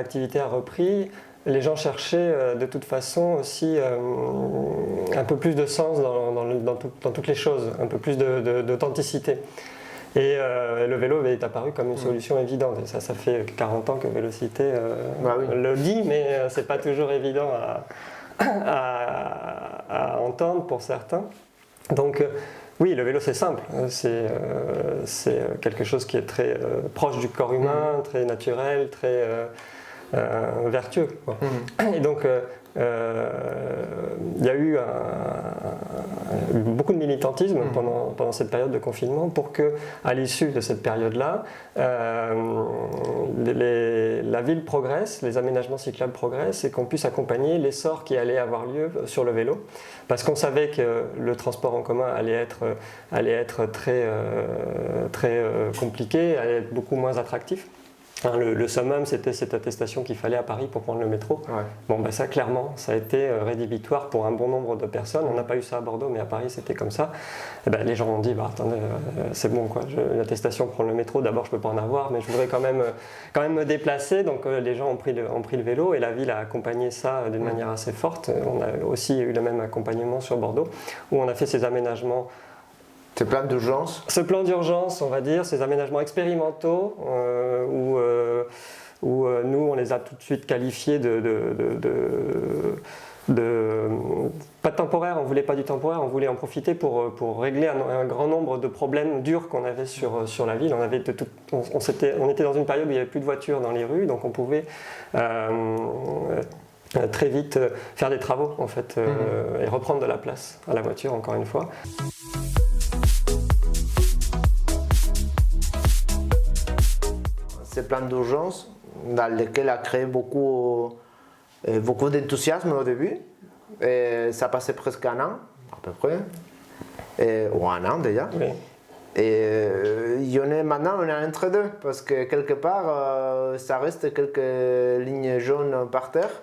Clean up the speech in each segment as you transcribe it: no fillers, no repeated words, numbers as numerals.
l'activité a repris, les gens cherchaient de toute façon aussi un peu plus de sens dans toutes les choses, un peu plus d'authenticité. Et le vélo est apparu comme une solution évidente. Et ça fait 40 ans que Vélocité le dit, mais c'est pas toujours évident à entendre pour certains. Donc oui, le vélo c'est simple, c'est quelque chose qui est très proche du corps humain, très naturel, très vertueux, quoi. Et donc il y a eu beaucoup de militantisme pendant cette période de confinement pour que, à l'issue de cette période-là, la ville progresse, les aménagements cyclables progressent et qu'on puisse accompagner l'essor qui allait avoir lieu sur le vélo. Parce qu'on savait que le transport en commun allait être très compliqué, allait être beaucoup moins attractif. Le summum, c'était cette attestation qu'il fallait à Paris pour prendre le métro. Ouais. Bon, ben ça, clairement, ça a été rédhibitoire pour un bon nombre de personnes. On n'a pas eu ça à Bordeaux, mais à Paris, c'était comme ça. Et ben, les gens ont dit, bah, attendez, c'est bon, quoi. L'attestation pour prendre le métro, d'abord, je ne peux pas en avoir, mais je voudrais quand même me déplacer. Donc, les gens ont pris le vélo et la ville a accompagné ça d'une manière assez forte. On a aussi eu le même accompagnement sur Bordeaux, où on a fait ces aménagements. Ce plan d'urgence ? Ce plan d'urgence, on va dire, ces aménagements expérimentaux où nous, on les a tout de suite qualifiés pas de temporaire, on ne voulait pas du temporaire, on voulait en profiter pour régler un grand nombre de problèmes durs qu'on avait sur la ville. On était dans une période où il n'y avait plus de voitures dans les rues, donc on pouvait très vite faire des travaux en fait, et reprendre de la place à la voiture, encore une fois. Ce plan d'urgence dans lequel a créé beaucoup d'enthousiasme au début. Et ça passait presque un an, à peu près, ou un an déjà. Oui. Et maintenant, on est entre deux, parce que quelque part, ça reste quelques lignes jaunes par terre.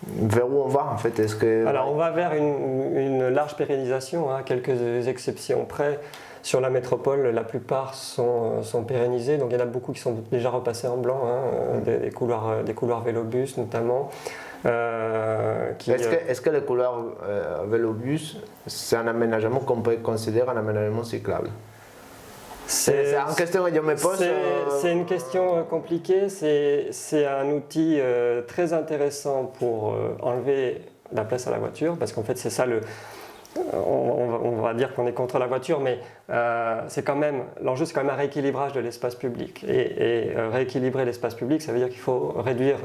Vers où on va en fait? Alors on va vers une large pérennisation, à quelques exceptions près. Sur la métropole, la plupart sont pérennisés, donc il y en a beaucoup qui sont déjà repassés en blanc, des couloirs vélobus notamment. Est-ce que les couloirs vélobus, c'est un aménagement qu'on peut considérer un aménagement cyclable? C'est une question que je me pose. C'est une question compliquée, c'est un outil très intéressant pour enlever la place à la voiture, parce qu'en fait c'est ça on va dire qu'on est contre la voiture, mais l'enjeu c'est quand même un rééquilibrage de l'espace public. Et rééquilibrer l'espace public, ça veut dire qu'il faut réduire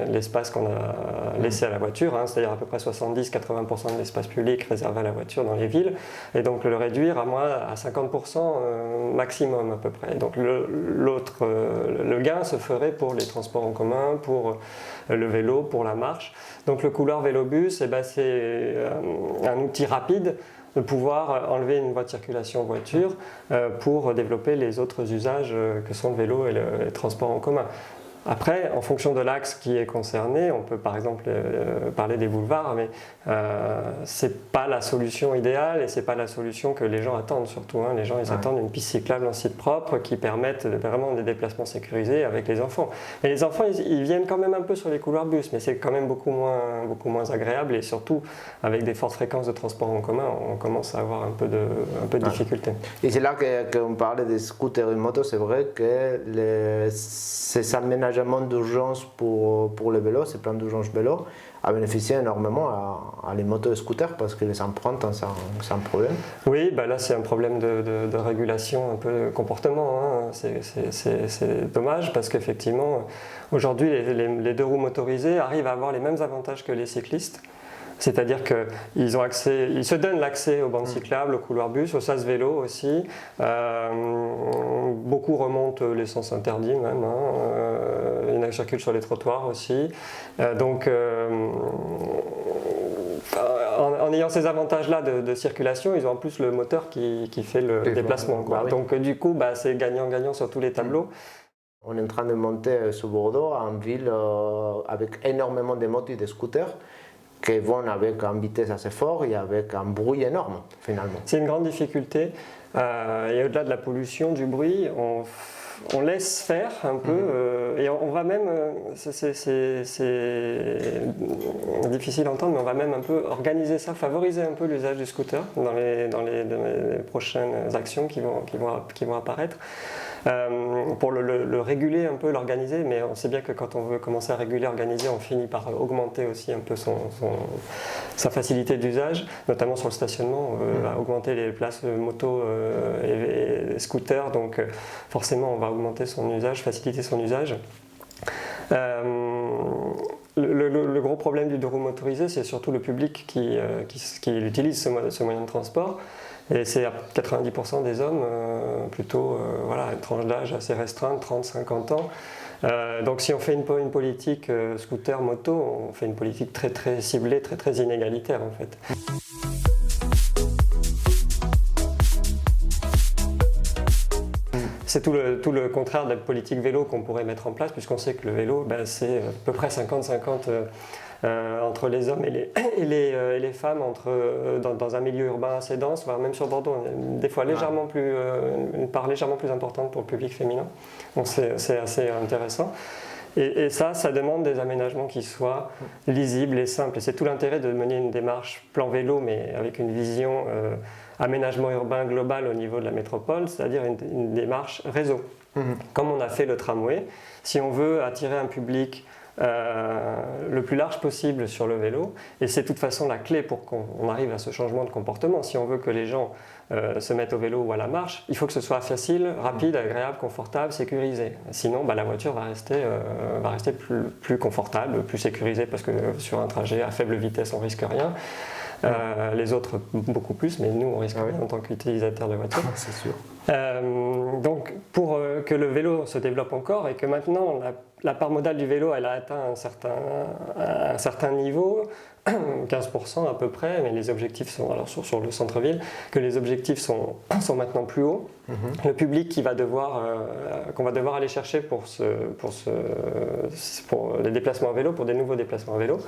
l'espace qu'on a laissé à la voiture, c'est-à-dire à peu près 70-80% de l'espace public réservé à la voiture dans les villes, et donc le réduire à 50% maximum à peu près. Donc le gain se ferait pour les transports en commun, pour le vélo, pour la marche. Donc le couloir vélobus, c'est un outil rapide de pouvoir enlever une voie de circulation voiture pour développer les autres usages que sont le vélo et les transports en commun. Après, en fonction de l'axe qui est concerné, on peut par exemple parler des boulevards, mais c'est pas la solution idéale et c'est pas la solution que les gens attendent surtout. Les gens attendent une piste cyclable en site propre qui permette vraiment des déplacements sécurisés avec les enfants. Et les enfants, ils viennent quand même un peu sur les couloirs bus, mais c'est quand même beaucoup moins agréable et surtout avec des fortes fréquences de transport en commun, on commence à avoir un peu de difficultés. Et c'est là qu'on parlait des scooters et motos, c'est vrai que ces aménagements d'urgence pour le vélo, ces plans d'urgence vélo, a bénéficié énormément à les motos et scooters parce que les empreintes, c'est un problème. Oui, là c'est un problème de régulation, un peu de comportement. C'est dommage parce qu'effectivement, aujourd'hui, les deux roues motorisées arrivent à avoir les mêmes avantages que les cyclistes. C'est-à-dire qu'ils se donnent l'accès aux bandes cyclables, aux couloirs bus, au sas vélo aussi. Beaucoup remontent les sens interdits même. Il y en a qui circulent sur les trottoirs aussi. Donc, en ayant ces avantages-là de circulation, ils ont en plus le moteur qui fait le déplacement. Oui. Donc du coup, c'est gagnant-gagnant sur tous les tableaux. On est en train de monter sur Bordeaux, en ville avec énormément de motos et de scooters, qui vont avec une vitesse assez forte et avec un bruit énorme finalement. C'est une grande difficulté et au-delà de la pollution, du bruit, on laisse faire un peu, et on va même, c'est difficile à entendre, mais on va même un peu organiser ça, favoriser un peu l'usage du scooter dans les prochaines actions qui vont apparaître. Pour le réguler un peu, l'organiser, mais on sait bien que quand on veut commencer à réguler, organiser, on finit par augmenter aussi un peu sa facilité d'usage, notamment sur le stationnement. On veut augmenter les places moto et scooters, donc forcément on va augmenter son usage, faciliter son usage. Le gros problème du deux roues motorisé, c'est surtout le public qui utilise ce moyen de transport. Et c'est à 90% des hommes, plutôt voilà, une tranche d'âge assez restreinte, 30-50 ans. Donc si on fait une politique scooter, moto, on fait une politique très très ciblée, très très inégalitaire en fait. C'est tout le contraire de la politique vélo qu'on pourrait mettre en place, puisqu'on sait que le vélo, c'est à peu près 50-50 entre les hommes et les femmes, dans un milieu urbain assez dense, voire même sur Bordeaux, des fois une part légèrement plus importante pour le public féminin. Donc c'est assez intéressant. Et ça demande des aménagements qui soient lisibles et simples. Et c'est tout l'intérêt de mener une démarche plan vélo, mais avec une vision aménagement urbain global au niveau de la métropole, c'est-à-dire une démarche réseau. Comme on a fait le tramway, si on veut attirer un public le plus large possible sur le vélo, et c'est de toute façon la clé pour qu'on arrive à ce changement de comportement. Si on veut que les gens se mettent au vélo ou à la marche, il faut que ce soit facile, rapide, agréable, confortable, sécurisé. Sinon, la voiture va rester plus confortable, plus sécurisée, parce que sur un trajet à faible vitesse, on risque rien. Les autres beaucoup plus, mais nous on risque rien en tant qu'utilisateurs de voiture. C'est sûr. Donc pour que le vélo se développe encore et que maintenant la part modale du vélo elle a atteint un certain niveau, 15% à peu près, mais les objectifs sont alors sur le centre-ville, que les objectifs sont maintenant plus hauts. Le public qu'on va devoir aller chercher pour les déplacements à vélo, pour des nouveaux déplacements à vélo,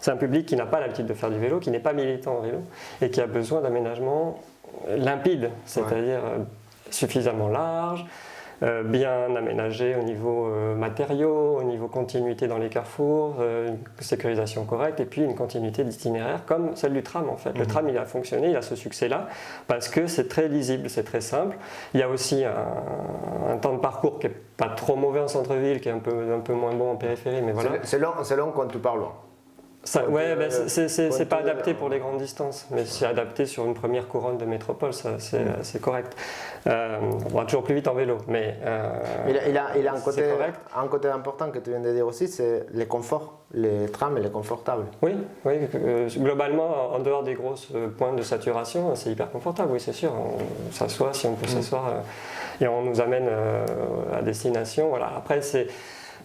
c'est un public qui n'a pas l'habitude de faire du vélo, qui n'est pas militant en vélo et qui a besoin d'aménagements limpides, c'est-à-dire suffisamment large, bien aménagé au niveau matériaux, au niveau continuité dans les carrefours, une sécurisation correcte et puis une continuité d'itinéraire comme celle du tram en fait. Le tram il a fonctionné, il a ce succès-là parce que c'est très lisible, c'est très simple. Il y a aussi un temps de parcours qui n'est pas trop mauvais en centre-ville, qui est un peu moins bon en périphérie, mais voilà. C'est long quand tu parles loin. C'est pas adapté pour les grandes distances, mais c'est adapté sur une première couronne de métropole, ça c'est correct. On va toujours plus vite en vélo, mais il a un côté important que tu viens de dire aussi, c'est le confort. Les trams, elle est confortable. Oui, globalement, en dehors des grosses pointes de saturation, c'est hyper confortable, oui c'est sûr. On s'assoit si on peut s'asseoir et on nous amène à destination. Voilà. Après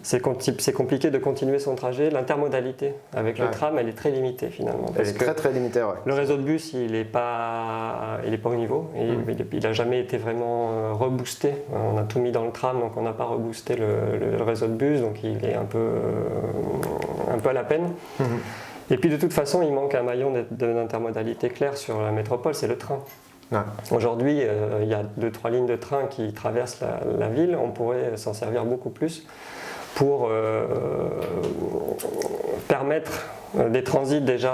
c'est compliqué de continuer son trajet. L'intermodalité avec le tram, elle est très limitée finalement. Elle est très limitée, ouais. Le réseau de bus, il n'est pas au niveau. Il n'a jamais été vraiment reboosté. On a tout mis dans le tram, donc on n'a pas reboosté le réseau de bus, donc il est un peu à la peine. Et puis de toute façon, il manque un maillon d'intermodalité clair sur la métropole, c'est le train. Aujourd'hui, il y a 2-3 lignes de train qui traversent la ville. On pourrait s'en servir beaucoup plus pour permettre des transits déjà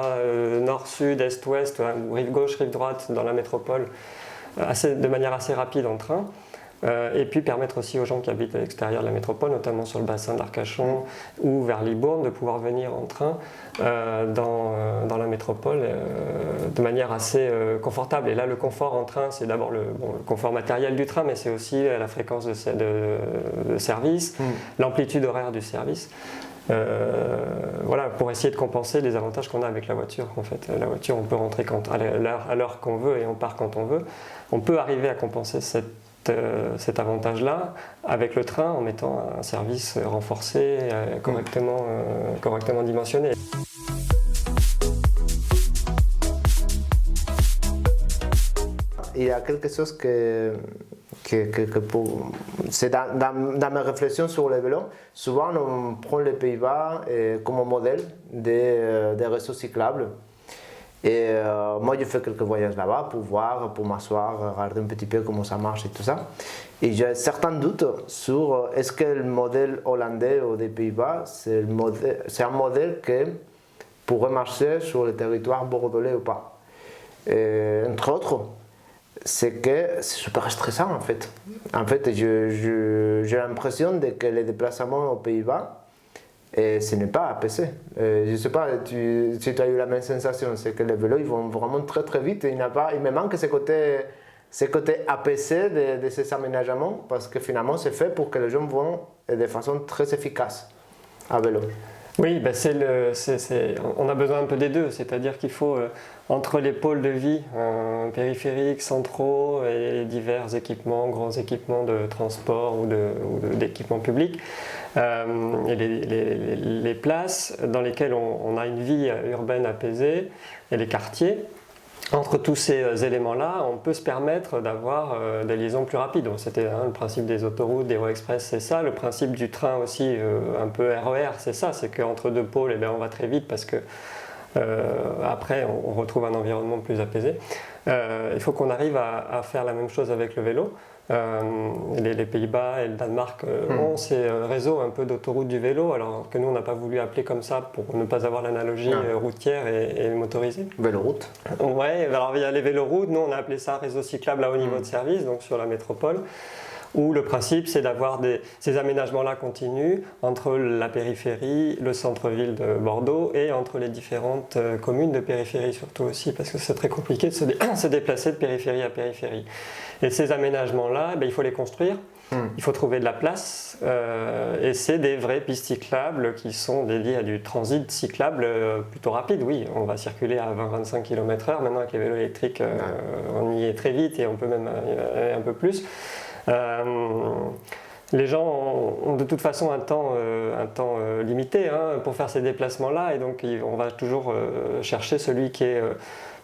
nord-sud, est-ouest, rive gauche, rive droite dans la métropole de manière assez rapide en train. Et puis permettre aussi aux gens qui habitent à l'extérieur de la métropole, notamment sur le bassin d'Arcachon ou vers Libourne, de pouvoir venir en train dans la métropole de manière assez confortable. Et là, le confort en train, c'est d'abord le confort matériel du train, mais c'est aussi la fréquence de service, l'amplitude horaire du service. Voilà, pour essayer de compenser les avantages qu'on a avec la voiture. En fait, la voiture, on peut rentrer à l'heure qu'on veut et on part quand on veut. On peut arriver à compenser cet avantage-là avec le train en mettant un service renforcé, correctement dimensionné. Il y a quelque chose que c'est dans mes réflexions sur le vélo. Souvent, on prend les Pays-Bas comme modèle des réseaux cyclables. Et moi, je fais quelques voyages là-bas pour voir, pour m'asseoir, regarder un petit peu comment ça marche et tout ça. Et j'ai certains doutes sur est-ce que le modèle hollandais ou des Pays-Bas, c'est un modèle qui pourrait marcher sur le territoire bordelais ou pas. Et, entre autres, c'est que c'est super stressant en fait. En fait, j'ai l'impression que les déplacements aux Pays-Bas, et ce n'est pas APC. Je ne sais pas si tu as eu la même sensation, c'est que les vélos ils vont vraiment très très vite. Il me manque ce côté APC de ces aménagements parce que finalement c'est fait pour que les gens vont de façon très efficace à vélo. Oui, ben on a besoin un peu des deux, c'est-à-dire qu'il faut, entre les pôles de vie, périphériques, centraux et divers équipements, grands équipements de transport ou d'équipements publics, et les places dans lesquelles on a une vie urbaine apaisée et les quartiers. Entre tous ces éléments-là, on peut se permettre d'avoir des liaisons plus rapides. C'était le principe des autoroutes, des voies express, c'est ça. Le principe du train aussi, un peu RER, c'est ça. C'est qu'entre deux pôles, on va très vite parce que après, on retrouve un environnement plus apaisé. Il faut qu'on arrive à faire la même chose avec le vélo. Les Pays-Bas et le Danemark ont ces réseaux un peu d'autoroute du vélo, alors que nous on n'a pas voulu appeler comme ça pour ne pas avoir l'analogie routière et motorisée. Véloroute. Ouais, alors il y a les véloroutes, nous on a appelé ça réseau cyclable à haut niveau de service, donc sur la métropole, où le principe c'est d'avoir ces aménagements-là continus entre la périphérie, le centre-ville de Bordeaux et entre les différentes communes de périphérie surtout aussi, parce que c'est très compliqué de se déplacer de périphérie à périphérie. Et ces aménagements-là, il faut les construire, il faut trouver de la place, et c'est des vraies pistes cyclables qui sont dédiées à du transit cyclable plutôt rapide. Oui, on va circuler à 20-25 km/h, maintenant avec les vélos électriques, on y est très vite et on peut même aller un peu plus. Les gens ont de toute façon un temps limité pour faire ces déplacements-là, et donc on va toujours chercher celui qui est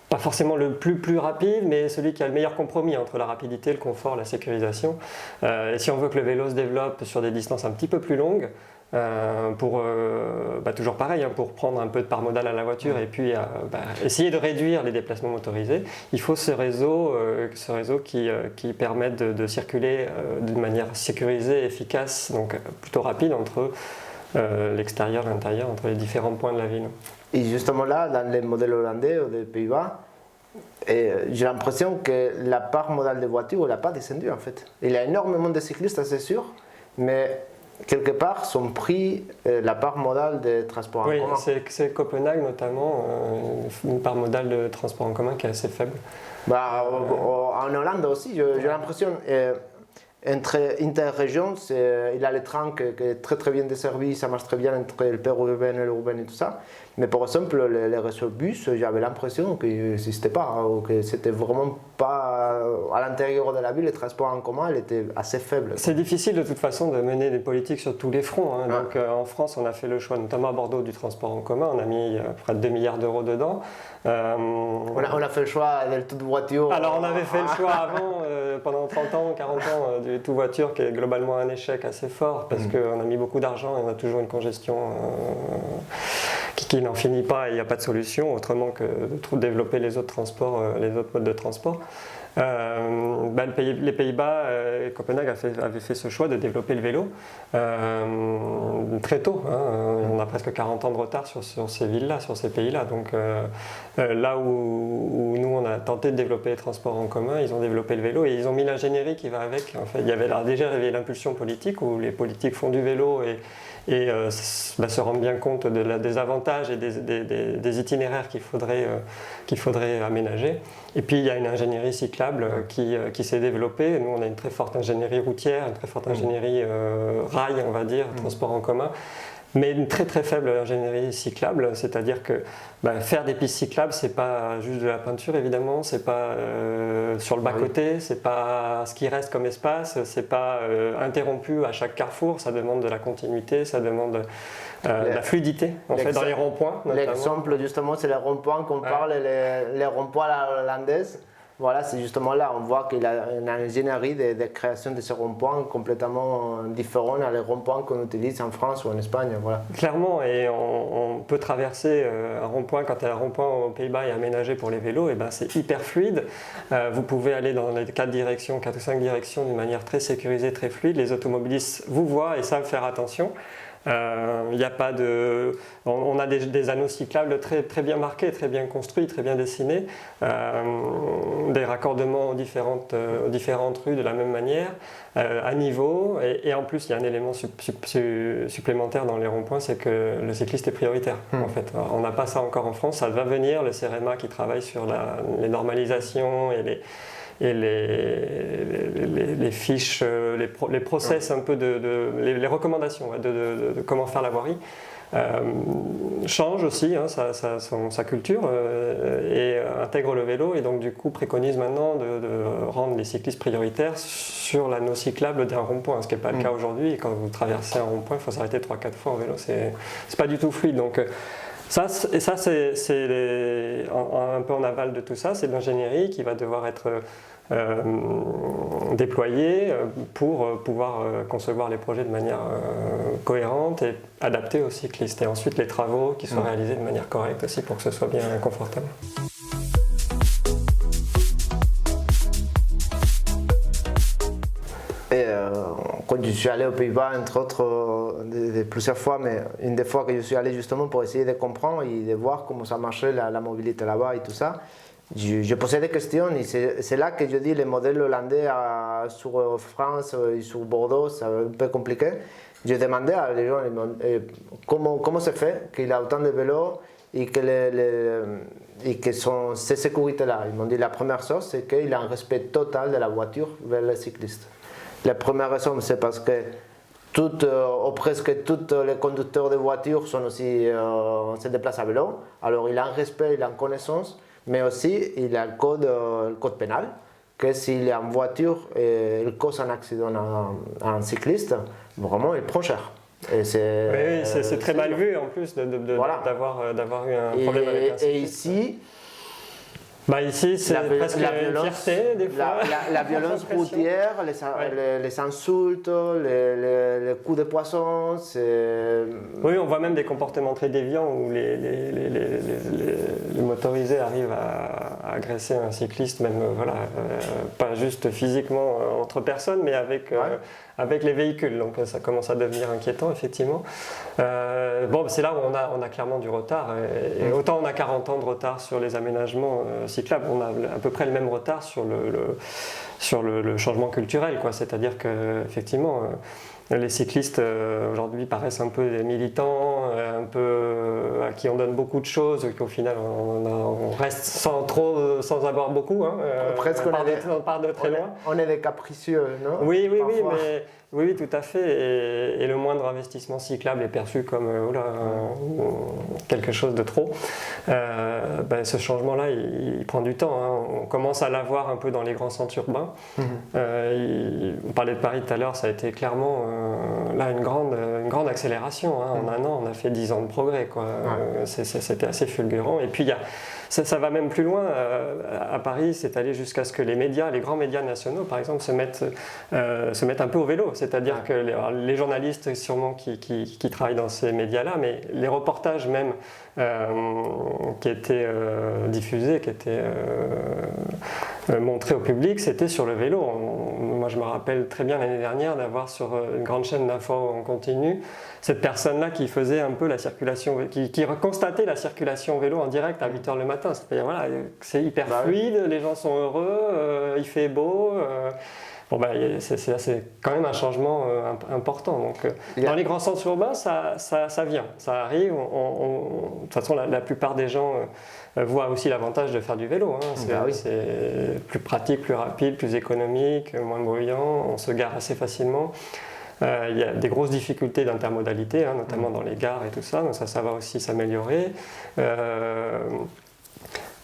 pas forcément le plus rapide, mais celui qui a le meilleur compromis entre la rapidité, le confort, la sécurisation. Et si on veut que le vélo se développe sur des distances un petit peu plus longues, toujours pareil, pour prendre un peu de part modale à la voiture et puis essayer de réduire les déplacements motorisés, il faut ce réseau qui permette de circuler d'une manière sécurisée, efficace, donc plutôt rapide entre l'extérieur et l'intérieur, entre les différents points de la ville. Et justement là, dans les modèles hollandais ou des Pays-Bas, j'ai l'impression que la part modale des voitures n'a pas descendu en fait. Il y a énormément de cyclistes, c'est sûr, mais quelque part sont pris la part modale des transports en commun. Oui, c'est Copenhague notamment, une part modale de transport en commun qui est assez faible. En Hollande aussi, j'ai l'impression. Entre interrégions, il a le train qui est très très bien desservi, ça marche très bien entre le périurbain et l'urbain et tout ça. Mais par exemple, les réseaux bus, j'avais l'impression qu'ils n'existaient pas, ou que c'était vraiment pas à l'intérieur de la ville, les transports en commun, elle était assez faible. C'est difficile de toute façon de mener des politiques sur tous les fronts. Donc en France, on a fait le choix, notamment à Bordeaux, du transport en commun. On a mis près de 2 milliards d'euros dedans. On a fait le choix de toute voiture. Alors on avait fait le choix avant, pendant 30 ans, 40 ans, du tout voiture, qui est globalement un échec assez fort, parce qu'on a mis beaucoup d'argent et on a toujours une congestion qui n'en finit pas, et il n'y a pas de solution autrement que de développer les autres transports, les autres modes de transport. Les Pays-Bas et Copenhague avaient fait ce choix de développer le vélo très tôt. On a presque 40 ans de retard sur ces villes-là, sur ces pays-là. Donc là où nous on a tenté de développer les transports en commun, ils ont développé le vélo et ils ont mis l'ingénierie qui va avec. En fait, il y avait déjà l'impulsion politique où les politiques font du vélo et se rendent bien compte des avantages et des itinéraires qu'il faudrait aménager. Et puis il y a une ingénierie cyclable qui s'est développée. Nous on a une très forte ingénierie routière, une très forte ingénierie rail, on va dire, transport en commun, mais une très très faible ingénierie cyclable, c'est-à-dire que faire des pistes cyclables, c'est pas juste de la peinture évidemment, c'est pas sur le bas-côté, c'est pas ce qui reste comme espace, c'est pas interrompu à chaque carrefour, ça demande de la continuité, ça demande de la fluidité en fait, dans les ronds-points. L'exemple justement c'est les ronds-points qu'on parle, les ronds-points à la hollandaise. voilà, c'est justement là, on voit qu'il a une ingénierie de création de ces ronds-points complètement différents à les ronds-points qu'on utilise en France ou en Espagne. Voilà. Clairement, et on peut traverser un rond-point, quand un rond-point aux Pays-Bas est aménagé pour les vélos, et ben c'est hyper fluide. Vous pouvez aller dans les 4 ou 5 directions d'une manière très sécurisée, très fluide. Les automobilistes vous voient et savent faire attention. Y a pas de, on a des anneaux cyclables très bien marqués, très bien construits, très bien dessinés, des raccordements aux différentes rues de la même manière, à niveau, et en plus il y a un élément supplémentaire dans les ronds-points, c'est que le cycliste est prioritaire. En fait. On n'a pas ça encore en France, ça va venir, le CEREMA qui travaille sur les normalisations et les fiches, les process un peu les recommandations de comment faire la voirie change aussi sa culture et intègre le vélo, et donc du coup préconise maintenant de rendre les cyclistes prioritaires sur l'anneau cyclable d'un rond-point, ce qui n'est pas le cas aujourd'hui. Et quand vous traversez un rond-point, il faut s'arrêter 3-4 fois en vélo, c'est pas du tout fluide. Donc ça c'est un peu en aval de tout ça, c'est de l'ingénierie qui va devoir être déployée pour pouvoir concevoir les projets de manière cohérente et adaptée aux cyclistes. Et ensuite les travaux qui sont réalisés de manière correcte aussi pour que ce soit bien confortable. Et quand je suis allé aux Pays-Bas, entre autres, plusieurs fois, mais une des fois que je suis allé justement pour essayer de comprendre et de voir comment ça marchait la mobilité là-bas et tout ça, je posais des questions, et c'est là que je dis le modèle hollandais sur France et sur Bordeaux, c'est un peu compliqué. Je demandais à les gens comment se fait qu'il a autant de vélos et que ces sécurités-là. Ils m'ont dit la première chose, c'est qu'il a un respect total de la voiture vers les cyclistes. La première raison, c'est parce que presque tous les conducteurs de voitures se déplacent à vélo. Alors il a un respect, il a une connaissance, mais aussi il a le code pénal, que s'il est en voiture et il cause un accident à un cycliste, vraiment il prend cher. Et c'est très mal vu en plus d'avoir eu un problème avec un cycliste. Et ici, c'est presque une fierté des fois. La violence routière, les insultes, les coups de poisson. Oui, on voit même des comportements très déviants où les motorisés arrivent à agresser un cycliste, même pas juste physiquement entre personnes, mais avec les véhicules. Donc ça commence à devenir inquiétant, effectivement. C'est là où on a clairement du retard. Et autant on a 40 ans de retard sur les aménagements cyclables, on a à peu près le même retard sur le changement culturel. C'est-à-dire qu'effectivement, les cyclistes aujourd'hui paraissent un peu des militants, à qui on donne beaucoup de choses, qu'au final on reste sans avoir beaucoup. Presque on part de très loin. On est des capricieux, non? Oui, tout à fait. Et le moindre investissement cyclable est perçu comme quelque chose de trop. Ce changement-là, il prend du temps. On commence à l'avoir un peu dans les grands centres urbains. On parlait de Paris tout à l'heure, ça a été clairement une grande accélération. En un an, on a fait 10 ans de progrès. C'était assez fulgurant. Et puis, ça va même plus loin. À Paris, c'est allé jusqu'à ce que les grands médias nationaux, par exemple, se mettent un peu au vélo. C'est-à-dire que les journalistes, sûrement, qui travaillent dans ces médias-là, mais les reportages même qui étaient diffusés, qui étaient montrés au public, c'était sur le vélo. Moi, je me rappelle très bien l'année dernière d'avoir sur une grande chaîne d'infos en continu cette personne-là qui faisait un peu la circulation, qui constatait la circulation vélo en direct à 8h le matin. C'est-à-dire, c'est hyper fluide, les gens sont heureux, il fait beau. C'est quand même un changement important. Donc, dans les grands centres urbains, ça vient, ça arrive. De toute façon, la plupart des gens voient aussi l'avantage de faire du vélo. C'est plus pratique, plus rapide, plus économique, moins bruyant, on se gare assez facilement. Il y a des grosses difficultés d'intermodalité, notamment dans les gares et tout ça, donc ça va aussi s'améliorer.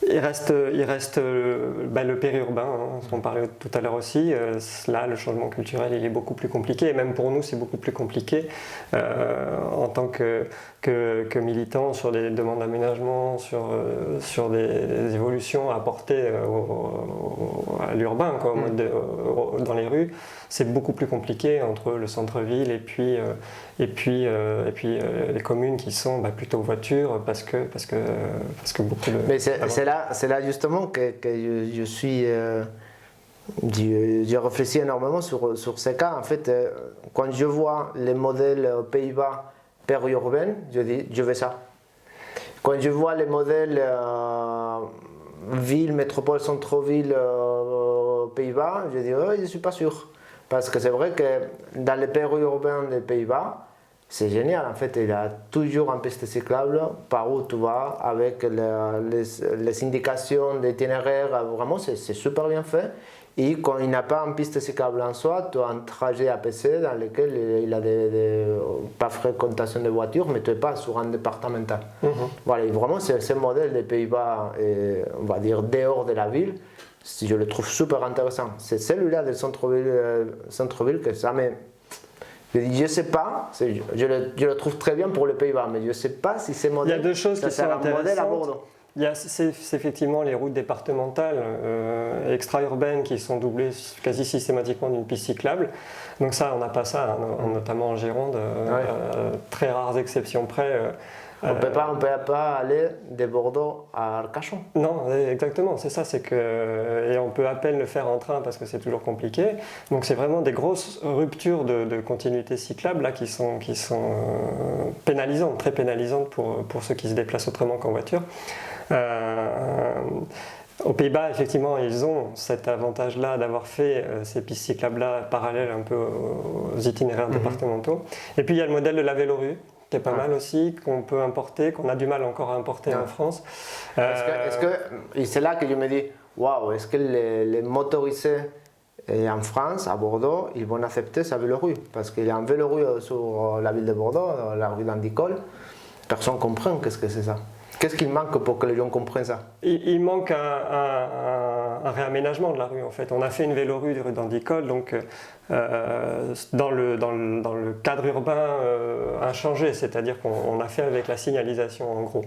Il reste le périurbain, hein, dont on parlait tout à l'heure aussi. Là, le changement culturel, il est beaucoup plus compliqué. Et même pour nous, c'est beaucoup plus compliqué en tant que militants sur des demandes d'aménagement, sur des évolutions à apporter à l'urbain, dans les rues. C'est beaucoup plus compliqué entre le centre-ville et puis les communes qui sont plutôt voitures parce que beaucoup de... Mais c'est là justement que je suis... J'ai réfléchi énormément sur ces cas. En fait, quand je vois les modèles aux Pays-Bas périurbains, je dis, je veux ça. Quand je vois les modèles ville, métropole, centre-ville aux Pays-Bas, je dis, je ne suis pas sûr. Parce que c'est vrai que dans les périurbains des Pays-Bas, c'est génial. En fait, il y a toujours un piste cyclable par où tu vas avec les indications d'itinéraire. Vraiment, c'est super bien fait. Et quand il n'y a pas une piste cyclable en soi, tu as un trajet APC dans lequel il a pas fréquentation de voitures, mais tu n'es pas sur un départemental. Voilà, et vraiment, ce modèle des Pays-Bas, on va dire dehors de la ville, je le trouve super intéressant. C'est celui-là del centre-ville que ça me... Je ne sais pas, je le trouve très bien pour les Pays-Bas, mais je ne sais pas si ces modèles... Il y a deux choses qui sont intéressantes. Bordeaux. C'est effectivement les routes départementales extra-urbaines qui sont doublées quasi systématiquement d'une piste cyclable. Donc ça, on n'a pas ça, notamment en Gironde, très rares exceptions près. On ne peut pas aller de Bordeaux à Arcachon. Non, exactement, c'est ça, et on peut à peine le faire en train parce que c'est toujours compliqué. Donc c'est vraiment des grosses ruptures de continuité cyclable là, qui sont pénalisantes, très pénalisantes pour ceux qui se déplacent autrement qu'en voiture. Aux Pays-Bas, effectivement, ils ont cet avantage-là d'avoir fait ces pistes cyclables-là parallèles un peu aux itinéraires départementaux. Et puis il y a le modèle de la vélorue, qui est pas mal aussi, qu'on peut importer, qu'on a du mal encore à importer en France. Et c'est là que je me dis, waouh, est-ce que les motorisés en France, à Bordeaux, ils vont accepter sa vélorue? Parce qu'il y a un vélorue sur la ville de Bordeaux, la rue d'Andicole, personne ne comprend qu'est-ce que c'est ça. Qu'est-ce qu'il manque pour que les gens comprennent ça? Il manque un réaménagement de la rue en fait. On a fait une vélorue rue d'Andicole, donc dans le cadre urbain inchangé, c'est-à-dire qu'on a fait avec la signalisation en gros.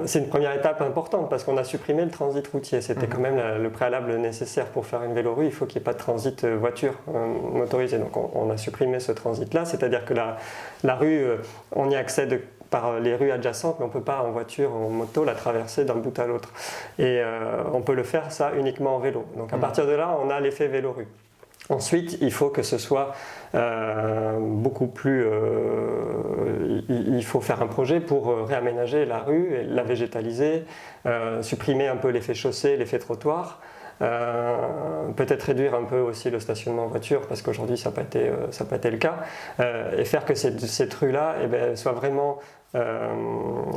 C'est une première étape importante parce qu'on a supprimé le transit routier. C'était quand même le préalable nécessaire pour faire une vélorue. Il faut qu'il n'y ait pas de transit voiture motorisée. Donc on a supprimé ce transit-là, c'est-à-dire que la rue, on y accède par les rues adjacentes, mais on ne peut pas en voiture ou en moto la traverser d'un bout à l'autre. Et on peut le faire ça uniquement en vélo. Donc à partir de là, on a l'effet vélorue. Ensuite, il faut que ce soit beaucoup plus... il faut faire un projet pour réaménager la rue, et la végétaliser, supprimer un peu l'effet chaussée, l'effet trottoir. Peut-être réduire un peu aussi le stationnement en voiture parce qu'aujourd'hui ça n'a pas été le cas, et faire que cette rue-là soit vraiment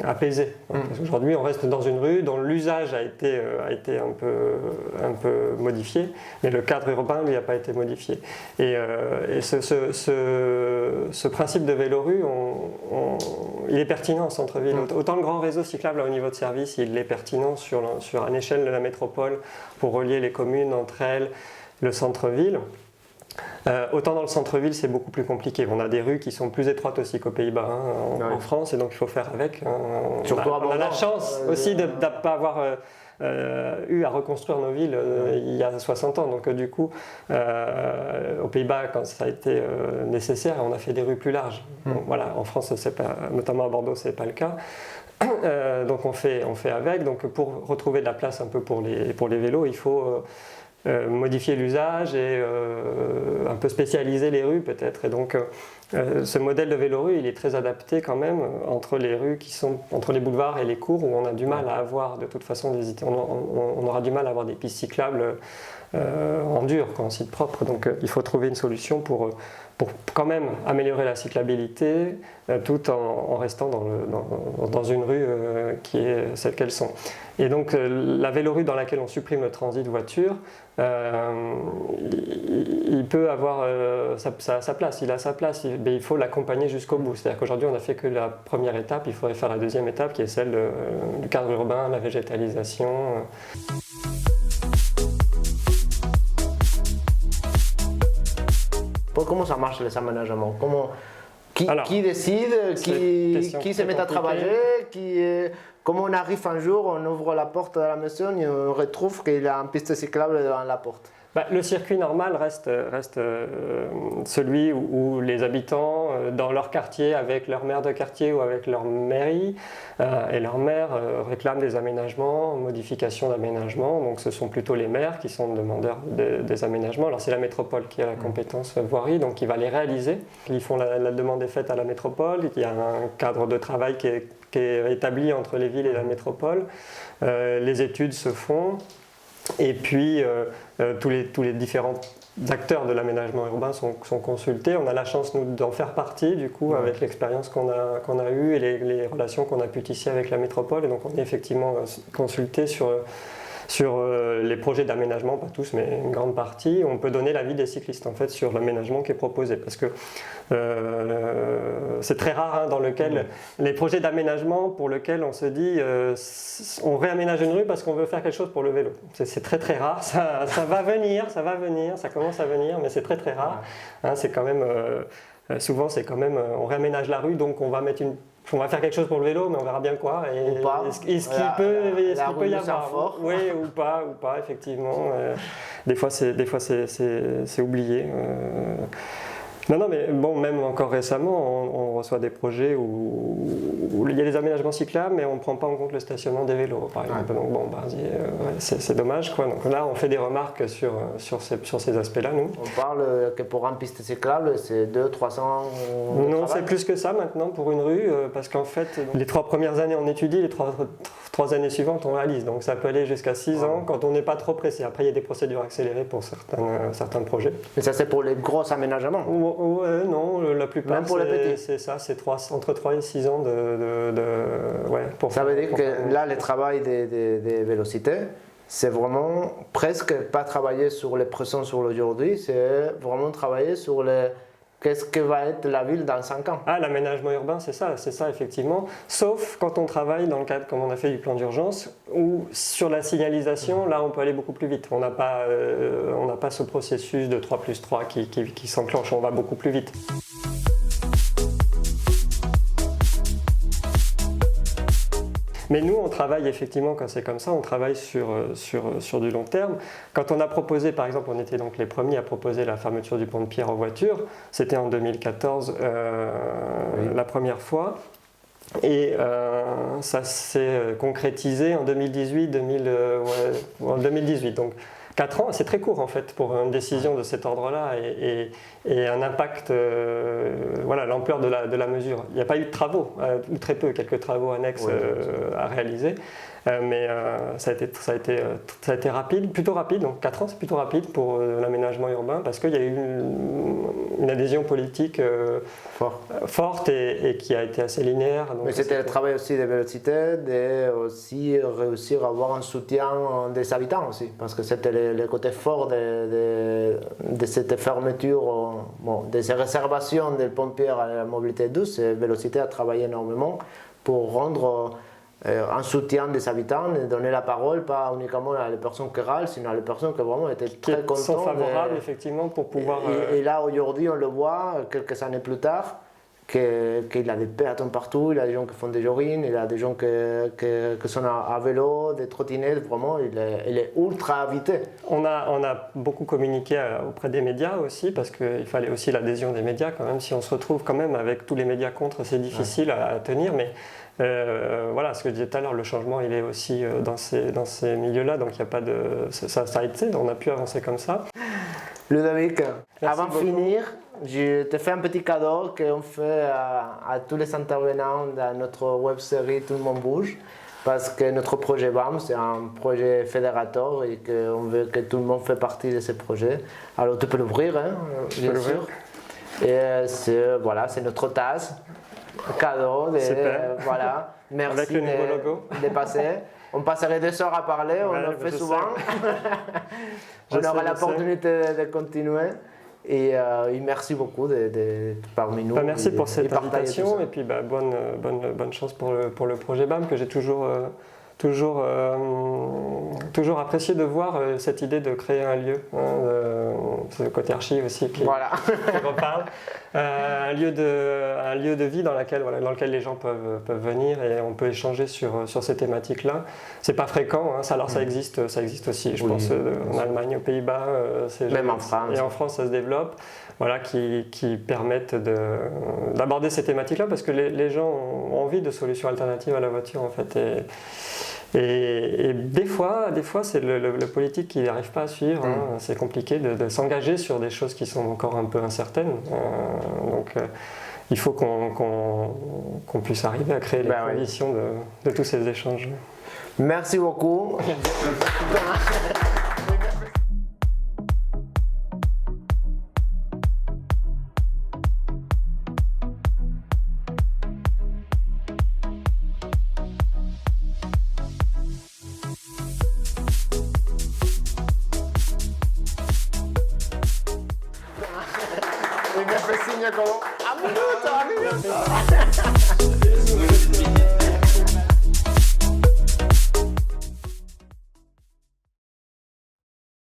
apaisée. Parce qu'aujourd'hui on reste dans une rue dont l'usage a été un peu modifié, mais le cadre urbain lui n'a pas été modifié. Et ce principe de vélorue, il est pertinent en centre-ville. Autant le grand réseau cyclable à haut niveau de service, il est pertinent sur une échelle de la métropole pour relier les communes entre elles, le centre-ville. Autant dans le centre-ville, c'est beaucoup plus compliqué. On a des rues qui sont plus étroites aussi qu'aux Pays-Bas en France, et donc il faut faire avec. On a la chance aussi de ne pas avoir eu à reconstruire nos villes il y a 60 ans. Donc du coup, aux Pays-Bas, quand ça a été nécessaire, on a fait des rues plus larges. Donc, voilà, en France, notamment à Bordeaux, ce n'est pas le cas. Donc on fait avec. Donc pour retrouver de la place un peu pour les vélos, il faut modifier l'usage et un peu spécialiser les rues peut-être. Et donc ce modèle de vélorue, il est très adapté quand même entre les rues qui sont entre les boulevards et les cours où on a du mal à avoir de toute façon on aura du mal à avoir des pistes cyclables en dur, en site propre. Donc il faut trouver une solution pour quand même améliorer la cyclabilité tout en restant dans une rue qui est celle qu'elles sont. Et donc la vélorue dans laquelle on supprime le transit voiture, il peut avoir sa place, il a sa place, mais il faut l'accompagner jusqu'au bout. C'est-à-dire qu'aujourd'hui on n'a fait que la première étape, il faudrait faire la deuxième étape qui est celle du cadre urbain, la végétalisation. Comment ça marche les aménagements? Qui décide? Qui se met à travailler? Comment on arrive un jour, on ouvre la porte de la maison et on retrouve qu'il y a une piste cyclable devant la porte? Le circuit normal reste celui où les habitants, dans leur quartier, avec leur maire de quartier ou avec leur mairie et leur maire, réclament des aménagements, modifications d'aménagements. Donc ce sont plutôt les maires qui sont demandeurs des aménagements. Alors c'est la métropole qui a la compétence voirie, donc qui va les réaliser. Ils font la demande est faite à la métropole, il y a un cadre de travail qui est établi entre les villes et la métropole. Les études se font. Et puis, tous les différents acteurs de l'aménagement urbain sont consultés. On a la chance, nous, d'en faire partie, du coup, avec l'expérience qu'on a eue et les relations qu'on a pu tisser avec la métropole. Et donc, on est effectivement consulté sur les projets d'aménagement, pas tous, mais une grande partie. On peut donner l'avis des cyclistes, en fait, sur l'aménagement qui est proposé. Parce que c'est très rare dans lequel les projets d'aménagement pour lesquels on se dit on réaménage une rue parce qu'on veut faire quelque chose pour le vélo. C'est très très rare, ça va venir, ça commence à venir, mais c'est très très rare. C'est quand même, souvent c'est quand même, on réaménage la rue, donc on va faire quelque chose pour le vélo, mais on verra bien quoi. Est-ce qu'il peut y avoir oui, ou pas, effectivement. Des fois c'est oublié. Non, mais bon, même encore récemment, on reçoit des projets où il y a des aménagements cyclables, mais on ne prend pas en compte le stationnement des vélos, par exemple. Donc bon, c'est dommage, quoi. Donc là, on fait des remarques sur ces aspects-là, nous. On parle que pour une piste cyclable, c'est 200-300 Non, c'est plus que ça maintenant pour une rue, parce qu'en fait, les 3 premières années, on étudie, les 3 années suivantes, on réalise. Donc ça peut aller jusqu'à 6 ans quand on n'est pas trop pressé. Après, il y a des procédures accélérées pour certains projets. Mais ça, c'est pour les gros aménagements? Non, la plupart, même pour les petits. C'est ça, c'est entre 3 et 6 ans ça veut dire que là, le travail des vélocités, c'est vraiment presque pas travailler sur les pressions sur l'aujourd'hui, c'est vraiment travailler sur qu'est-ce que va être la ville dans 5 ans. L'aménagement urbain, c'est ça effectivement. Sauf quand on travaille dans le cadre, comme on a fait du plan d'urgence, ou sur la signalisation, là on peut aller beaucoup plus vite. On n'a pas ce processus de 3+3 qui s'enclenche, on va beaucoup plus vite. Mais nous, on travaille effectivement, quand c'est comme ça, on travaille sur du long terme. Quand on a proposé, par exemple, on était donc les premiers à proposer la fermeture du pont de Pierre aux voitures, c'était en 2014 la première fois. Et ça s'est concrétisé en 2018. Donc 4 ans, c'est très court en fait pour une décision de cet ordre-là et un impact, l'ampleur de la mesure. Il n'y a pas eu de travaux, ou très peu, quelques travaux annexes à réaliser, mais ça a été rapide, plutôt rapide, donc 4 ans c'est plutôt rapide pour l'aménagement urbain parce qu'il y a eu une adhésion politique forte et qui a été assez linéaire. Donc mais c'était le travail aussi des vélocités, de aussi réussir à avoir un soutien des habitants aussi, parce que c'était le côté fort de cette fermeture, de ces réservations des pont de Pierre à la mobilité douce. Vélocité a travaillé énormément pour rendre un soutien des habitants et donner la parole, pas uniquement à les personnes qui râlent, sinon à les personnes qui vraiment étaient très contentes. Qui sont favorables, effectivement, pour pouvoir... Et là, aujourd'hui, on le voit, quelques années plus tard, qu'il y a des péatons partout, il y a des gens qui font des jogging, il y a des gens qui sont à vélo, des trottinettes, vraiment, il est ultra habité. On a beaucoup communiqué auprès des médias aussi, parce qu'il fallait aussi l'adhésion des médias quand même. Si on se retrouve quand même avec tous les médias contre, c'est difficile à tenir, mais ce que je disais tout à l'heure, le changement il est aussi dans ces milieux-là, donc il n'y a pas de... Ça a été, on a pu avancer comme ça. Ludovic, avant de finir, je te fais un petit cadeau qu'on fait à tous les intervenants dans notre web série Tout le monde bouge. parce que notre projet BAM, c'est un projet fédérateur et qu'on veut que tout le monde fait partie de ce projet. Alors tu peux l'ouvrir, hein, bien sûr. Et c'est notre tasse, cadeau. Voilà. Merci avec le nouveau logo. de passer. On passerait 2 heures à parler, on le fait souvent. On aura l'opportunité de continuer. Et merci beaucoup d'être parmi nous. Merci pour cette invitation et puis bonne chance pour le projet BAM que j'ai toujours apprécié de voir cette idée de créer un lieu. C'est le côté archive aussi qui reparle. Un lieu de vie dans lequel les gens peuvent venir et on peut échanger sur ces thématiques-là. C'est pas fréquent, hein, ça existe aussi, je pense, en Allemagne, aux Pays-Bas. Même en France. Et en France, ça se développe. Voilà, qui permettent d'aborder ces thématiques-là parce que les gens ont envie de solutions alternatives à la voiture en fait. Et des fois c'est le politique qui n'arrive pas à suivre. Hein. C'est compliqué de s'engager sur des choses qui sont encore un peu incertaines. Donc il faut qu'on puisse arriver à créer les conditions de tous ces échanges. Merci beaucoup. Mi ha segno come a minuto.